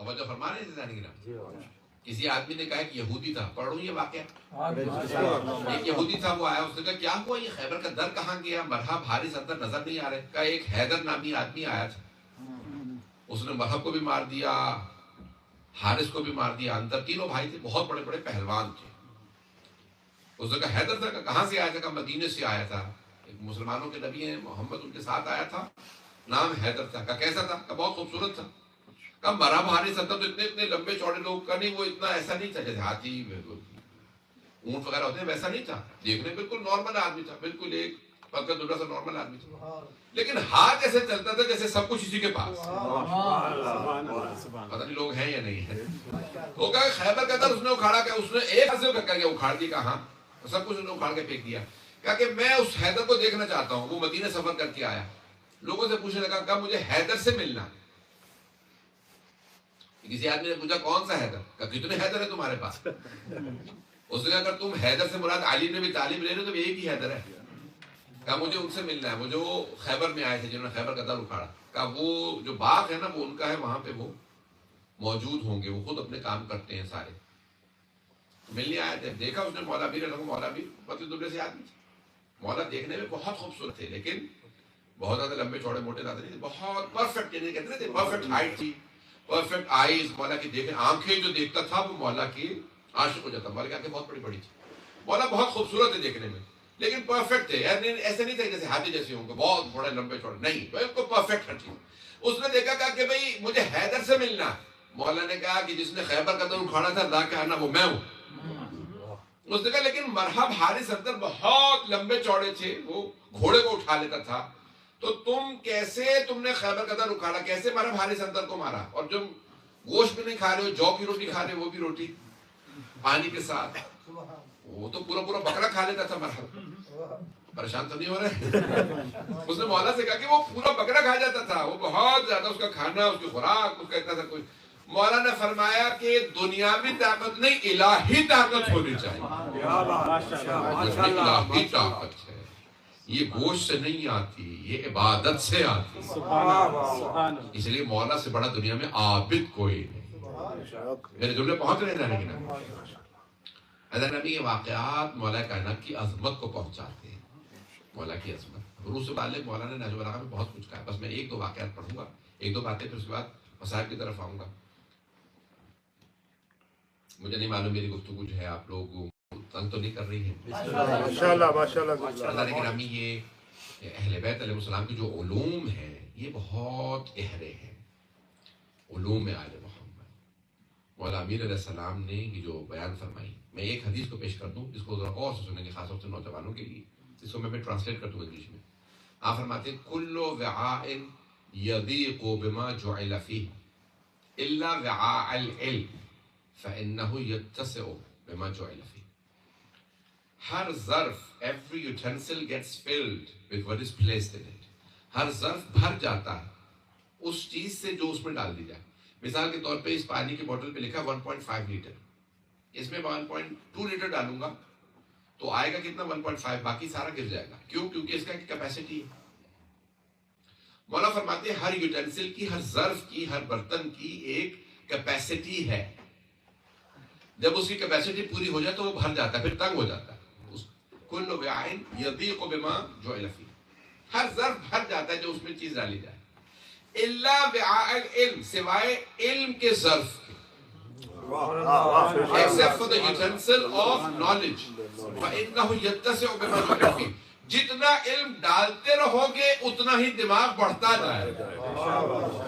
توجہ فرما رہے ہیں؟ کسی آدمی نے کہا کہ یہودی تھا، پڑھوں یہ واقعہ، ایک یہودی تھا، وہ آیا، اس نے کہا کیا ہوا یہ خیبر کا در کہاں گیا، مرحب حارث اندر نظر نہیں آ رہے. کہا ایک حیدر نامی آدمی آیا تھا، اس نے مرحب کو بھی مار دیا، حارث کو بھی مار دیا. اندر تینوں بھائی تھے، بہت بڑے بڑے پہلوان تھے. اس نے کہا حیدر تھا، کہاں سے آیا تھا؟ کہا مدینے سے آیا تھا، ایک مسلمانوں کے نبی ہیں محمد ان کے ساتھ آیا تھا، نام حیدر تھا. کہا کیسا تھا؟ کہا بہت خوبصورت تھا. کہا مرحب حارث اندر تو اتنے لمبے چوڑے لوگ کا نہیں، وہ اتنا ایسا نہیں تھا جیسے ہاتھی اونٹ وغیرہ ہوتے ہیں، ویسا نہیں تھا. دیکھنے بالکل نارمل آدمی تھا، بالکل ایک پکا دلہا سا نارمل آدمی تھا، لیکن ہاتھ ایسے چلتا تھا جیسے سب کچھ اسی کے پاس. پتہ نہیں لوگ ہیں یا نہیں ہیں. وہ کہا خیبر کا در اس نے اکھاڑا، کہ اس نے ایک حاصل کر کے اکھاڑ دیا. کہاں سب کچھ اکھاڑ کے پھینک دیا. کہا کہ میں اس حیدر کو دیکھنا چاہتا ہوں. وہ مدینہ سفر کر کے آیا، لوگوں سے پوچھنے لگا، کہا مجھے حیدر سے ملنا. کسی آدمی نے پوچھا کون سا حیدر؟ کہا کتنے حیدر ہے تمہارے پاس؟ اس نے کہا اگر تم حیدر سے مراد علی نے بھی تعلیم لے رہے تو ایک ہی حیدر ہے. کہا مجھے ان سے ملنا ہے، مجھے وہ خیبر میں آئے تھے جنہوں نے خیبر کا در اکھاڑا. کہا وہ جو باغ ہے نا وہ ان کا ہے، وہاں پہ وہ موجود ہوں گے، وہ خود اپنے کام کرتے ہیں سارے. ملنے آئے تھے. دیکھا اس نے مولا امیر، مولا امیر پتلے دبلے سے آدمی تھے. مولا دیکھنے میں بہت خوبصورت تھے، لیکن بہت زیادہ لمبے چوڑے موٹے زیادہ نہیں تھے، بہت پرفیکٹ، یعنی کہتے تھے پرفیکٹ ہائٹ تھی، پرفیکٹ آئیز. مولا کی دیکھیں آنکھیں جو دیکھتا تھا وہ مولا کی عاشق ہو جاتا. مولا کی آنکھیں بہت بڑی بڑی تھی. مولا بہت خوبصورت ہے دیکھنے میں، لیکن پرفیکٹ تھے. ایسے نہیں تھے جیسے ہاتھی جیسے ہوں گے بہت بڑے لمبے چوڑے، نہیں، بالکل پرفیکٹ ہر چیز. اس نے دیکھا، کہا کہ بھئی مجھے حیدر سے ملنا. مولا نے کہا کہ جس نے خیبر کا در اکھاڑا تھا لا کے آنا وہ میں ہوں. اس نے کہا لیکن مرحب حارث اندر بہت لمبے چوڑے تھے، وہ گھوڑے کو اٹھا لیتا تھا، تو تم نے خیبر کا در اکھاڑا، کیسے مرحب حارث اندر کو مارا؟ اور جو گوشت بھی نہیں کھا رہے ہو، جو کی روٹی کھا رہے ہو، وہ بھی روٹی پانی کے ساتھ. وہ تو پورا پورا بکرا کھا لیتا تھا مرحب. پریشان تو نہیں ہو رہے؟ اس نے مولا سے کہا کہ وہ پورا بکرا کھا جاتا تھا، وہ بہت زیادہ اس کا کھانا، اس کی خوراک، اس کا اتنا سا کچھ. مولا نے فرمایا کہ دنیاوی طاقت نہیں، الہی طاقت ہونی چاہیے. الہی طاقت ہے، یہ گوشت سے نہیں آتی، یہ عبادت سے آتی. اس لیے مولا سے بڑا دنیا میں عابد کوئی نہیں. میرے جملے پہنچ رہے ہیں لیکن حضرت نبی کے واقعات مولا کائنات کی عظمت کو پہنچاتے ہیں. مولا کی عظمت حروف سے متعلق مولا نے نہج البلاغہ میں بہت کچھ کہا ہے. بس میں ایک دو واقعات پڑھوں گا، ایک دو باتیں، پھر اس کے بعد مصائب کی طرف آؤں گا. مجھے نہیں معلوم میری گفتگو جو ہے آپ لوگ تنگ تو نہیں کر رہی ہے؟ ماشاءاللہ ماشاءاللہ. اللہ گرامی، یہ اہل بیت علیہ السلام کی جو علوم ہیں یہ بہت گہرے ہیں. علوم آل محمد مولا امیر علیہ السلام نے یہ جو بیان فرمائی، میں ایک حدیث کو پیش کر دوں، اس کو ذرا غور سے سنیں گے، خاص طور سے نوجوانوں کے لیے. اس کو میں ٹرانسلیٹ کر دوں انگلش میں. آپ فرماتے ہیں کل وعاء یضیق بما جعل فیہ الا وعاء العلم فإنه يتسع بما جعل فيه. ہر ظرف، every utensil gets filled with what is placed in it. ہر ظرف بھر جاتا ہے اس چیز سے جو اس میں ڈال دی جائے. مثال کے طور پہ اس پانی کی بوتل پہ لکھا 1.5 لیٹر، اس میں 1.2 لیٹر ڈالوں گا تو آئے گا کتنا؟ 1.5، باقی سارا گر جائے گا. کیوں؟ کیونکہ اس کا کیپیسٹی ہے. مولا فرماتے ہیں ہر یوٹینسل کی، ہر ظرف کی، ہر برتن کی ایک کیپیسٹی ہے. جب اس کی کیپیسٹی پوری ہو جائے تو وہ بھر جاتا ہے، پھر تنگ ہو جاتا ہے. کل وعاء یضیق بما جعل فیہ، ہر ظرف بھر جاتا ہے جو اس میں چیز ڈالی جائے. الا وعاء العلم، سوائے علم کے ظرف کے. except for the utensil of knowledge فإنه يتسع بما جعل فیہ. جتنا علم ڈالتے رہو گے اتنا ہی دماغ بڑھتا جائے گا.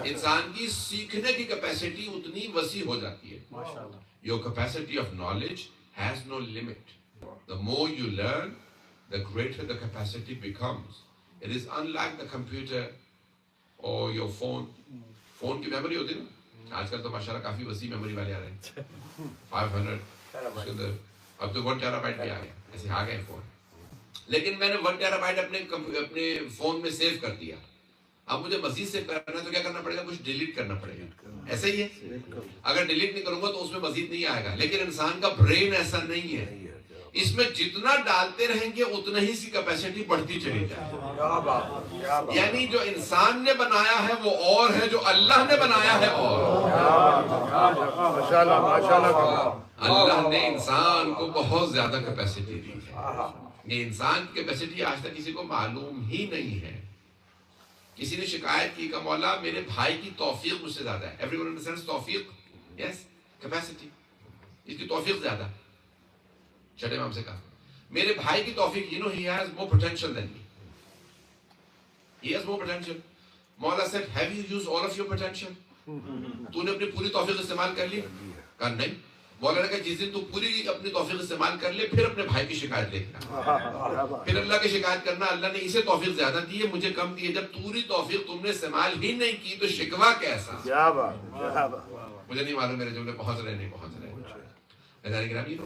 انسان کی سیکھنے کی کیپیسٹی اتنی وسیع ہو جاتی ہے. Your capacity of knowledge has no limit. The more you learn, the greater the capacity becomes. It is unlike the computer or your phone. Phone کی میموری ہوتی ہے نا، آج کل تو ماشاءاللہ کافی وسیع میموری والے آ رہے ہیں، 500 اس کے اندر. اب تو 1 ٹیرا بائٹ بھی آ گیا، ایسے آ گئے فون. لیکن میں نے 1 ٹیرا بائٹ اپنے فون میں سیو کر دیا. اب مجھے مزید سیو کرنا ہے تو کیا کرنا پڑے گا؟ کچھ ڈیلیٹ کرنا پڑے گا. ایسا ہی ہے، اگر ڈیلیٹ نہیں کروں گا تو اس میں مزید نہیں آئے گا. لیکن انسان کا برین ایسا نہیں ہے، اس میں جتنا ڈالتے رہیں گے اتنا ہی اس کی کیپیسٹی بڑھتی چلی جائے گی. یعنی جو انسان نے بنایا ہے وہ اور ہے، جو اللہ نے بنایا ہے اور. ماشاءاللہ ماشاءاللہ. اللہ نے انسان کو بہت زیادہ کیپیسٹی دی ہے. یہ انسان کی کیپیسٹی آج تک کسی کو معلوم ہی نہیں ہے. کسی نے شکایت کی کہ مولا میرے بھائی کی توفیق مجھ سے زیادہ ہے. ایوری ون انڈرسٹینڈز توفیق؟ یس، کیپیسٹی. اس کی توفیق زیادہ. چھٹے امام سے کہا میرے بھائی کی توفیق، you know he has more potential than me. He has more potential. مولا said have you used all of your potential? تو نے اپنی پوری توفیق استعمال کر لی؟ کہا نہیں. مولا نے کہا جس دن تو پوری اپنی توفیق استعمال کر لے پھر اپنے بھائی کی شکایت لے کے پھر اللہ کی شکایت کرنا اللہ نے اسے توفیق زیادہ دی ہے مجھے کم دی ہے. جب پوری توفیق تم نے استعمال ہی نہیں کی تو شکوہ کیسا؟ کیا بات کیا بات. مجھے نہیں معلوم میرے جملے پہنچ رہے نہیں پہنچ رہے.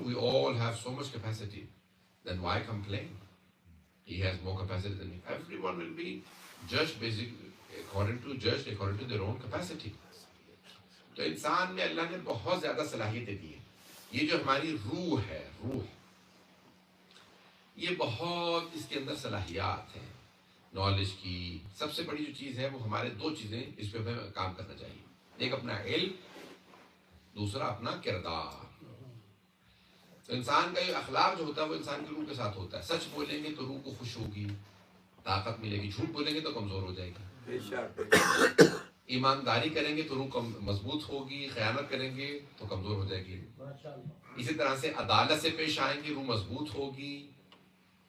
We all have so much capacity. Then why complain? He has more capacity than me. Everyone will be judged according to their own capacity. تو انسان میں اللہ نے بہت زیادہ صلاحیتیں دی ہیں. یہ جو ہماری روح ہے، روح یہ بہت اس کے اندر صلاحیات ہیں. نالج کی سب سے بڑی جو چیز ہے وہ ہمارے دو چیزیں اس پہ ہمیں کام کرنا چاہیے. ایک اپنا علم، دوسرا اپنا کردار. تو انسان کا یہ اخلاق جو ہوتا ہے وہ انسان کی روح کے ساتھ ہوتا ہے. سچ بولیں گے تو روح کو خوش ہوگی، طاقت ملے گی. جھوٹ بولیں گے تو کمزور ہو جائے گی. ایمانداری کریں گے تو روح مضبوط ہوگی، خیانت کریں گے تو کمزور ہو جائے گی. اسی طرح سے عدالت سے پیش آئیں گے روح مضبوط ہوگی،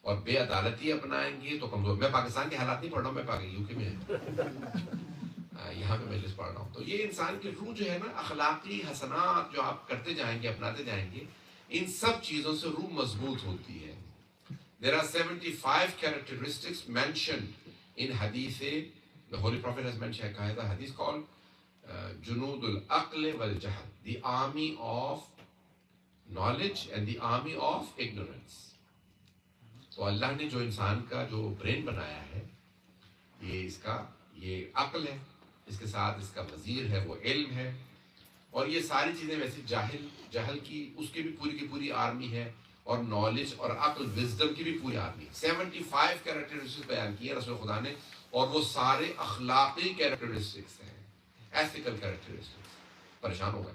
اور بے عدالتی اپنائیں گے تو کمزور. میں پاکستان کے حالات نہیں پڑھ رہا ہوں، میں یو کے میں یہاں پہ مجلس پڑھ رہا ہوں. تو یہ انسان کی روح جو ہے نا، اخلاقی حسنات جو آپ کرتے جائیں گے، اپناتے جائیں گے، ان سب چیزوں سے روح مضبوط ہوتی ہے. There are 75 characteristics mentioned in hadith. The Holy Prophet has mentioned a hadith called Junud al-Aql wal-Jahl, the army of knowledge and the army of ignorance. تو اللہ نے جو انسان کا جو برین بنایا ہے، یہ عقل ہے، اس کے ساتھ اس کا وزیر ہے وہ علم ہے، اور یہ ساری چیزیں ویسے جہل کی اس کی بھی پوری آرمی ہے، اور نالج اور عقل وزڈم کی بھی پوری آرمی. 75 کیریکٹرسٹکس بیان کی ہے رسول خدا نے، اور وہ سارے اخلاقی کیریکٹرسٹکس ہیں، ایتھیکل کیریکٹرسٹکس. پریشان ہو گئے.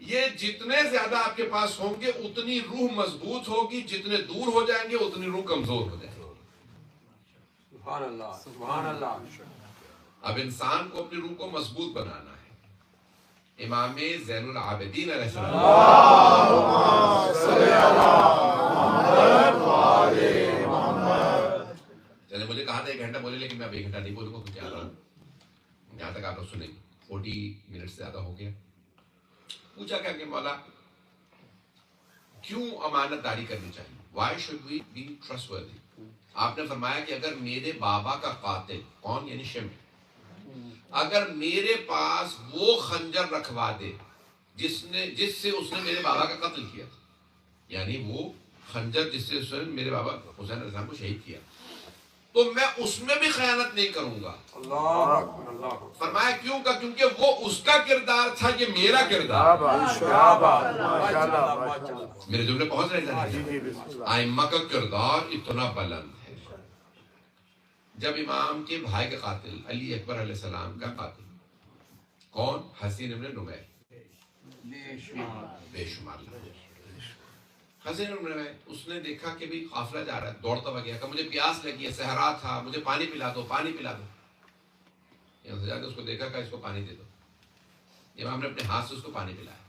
یہ جتنے زیادہ آپ کے پاس ہوں گے اتنی روح مضبوط ہوگی، جتنے دور ہو جائیں گے اتنی روح کمزور ہو جائے گی. سبحان اللہ سبحان اللہ. اب انسان کو اپنی روح کو مضبوط بنانا ہے. امام زین العابدین علیہ السلام چلے مجھے کہا تھا 1 گھنٹہ بولے، لیکن میں اب 1 گھنٹہ نہیں بولوں گا کیونکہ آ رہا ہوں جہاں تک آپ لوگ سنیں. 40 منٹ سے زیادہ ہو گیا. پوچھا کیا کہ مولا کیوں امانت داری کرنی چاہیے؟ Why should we be trustworthy؟ آپ نے فرمایا کہ اگر میرے بابا کا قاتل، کون؟ یعنی شمر، اگر میرے پاس وہ خنجر رکھوا دے جس سے اس نے میرے بابا کا قتل کیا، یعنی وہ خنجر جس سے اس نے میرے بابا حسین علیہ السلام کو شہید کیا، تو میں اس میں بھی خیانت نہیں کروں گا. فرمایا کیوں کا؟ کیونکہ وہ اس کا کردار تھا، یہ میرا کردار. میرے جملے پہنچ رہے ہیں. ائمہ کا کردار اتنا بلند ہے. جب امام کے بھائی کا قاتل علی اکبر علیہ السلام کا قاتل کون؟ حسین ابن نمیر. بے شمار حسین ابن نمیر، اس نے دیکھا کہ بھی قافلہ جا رہا ہے، دوڑتا ہوا گیا کہ مجھے پیاس لگی ہے، صحرا تھا، مجھے پانی پلا دو، پانی پلا دو. یہاں سے جا کے اس کو دیکھا کہ اس کو پانی دے دو. امام نے اپنے ہاتھ سے اس کو پانی پلایا.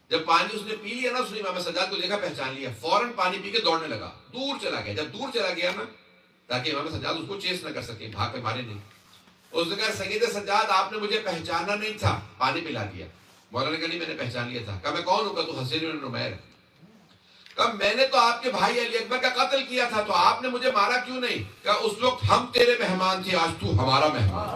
جب پانی اس نے پی لیا نا، اس نے امام سجاد کو دیکھا، پہچان لیا، فوراً پانی پی کے دوڑنے لگا، دور چلا گیا. جب دور چلا گیا نا، تاکہ امام سجاد اس کو چیس نہ کر سکے، بھاگ کے مارے نہیں. اس نے کہا سید سجاد آپ نے مجھے پہچانا نہیں تھا، پانی پلا دیا. مولانا نے کہا نہیں میں نے پہچان لیا تھا. کہا میں کون ہوں؟ تو حسین بن نمیر. کہا میں نے تو آپ کے بھائی علی اکبر کا قتل کیا تھا، تو آپ نے مجھے مارا کیوں نہیں؟ کہا اس وقت ہم تیرے مہمان تھے، آج تو ہمارا مہمان.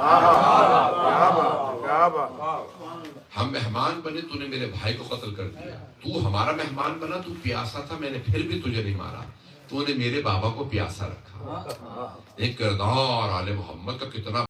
ہم مہمان بنے، تو نے میرے بھائی کو قتل کر دیا. تو ہمارا مہمان بنا، تو پیاسا تھا، میں نے پھر بھی تجھے نہیں مارا، تو نے میرے بابا کو پیاسا رکھا. ایک کردار آل محمد کا کتنا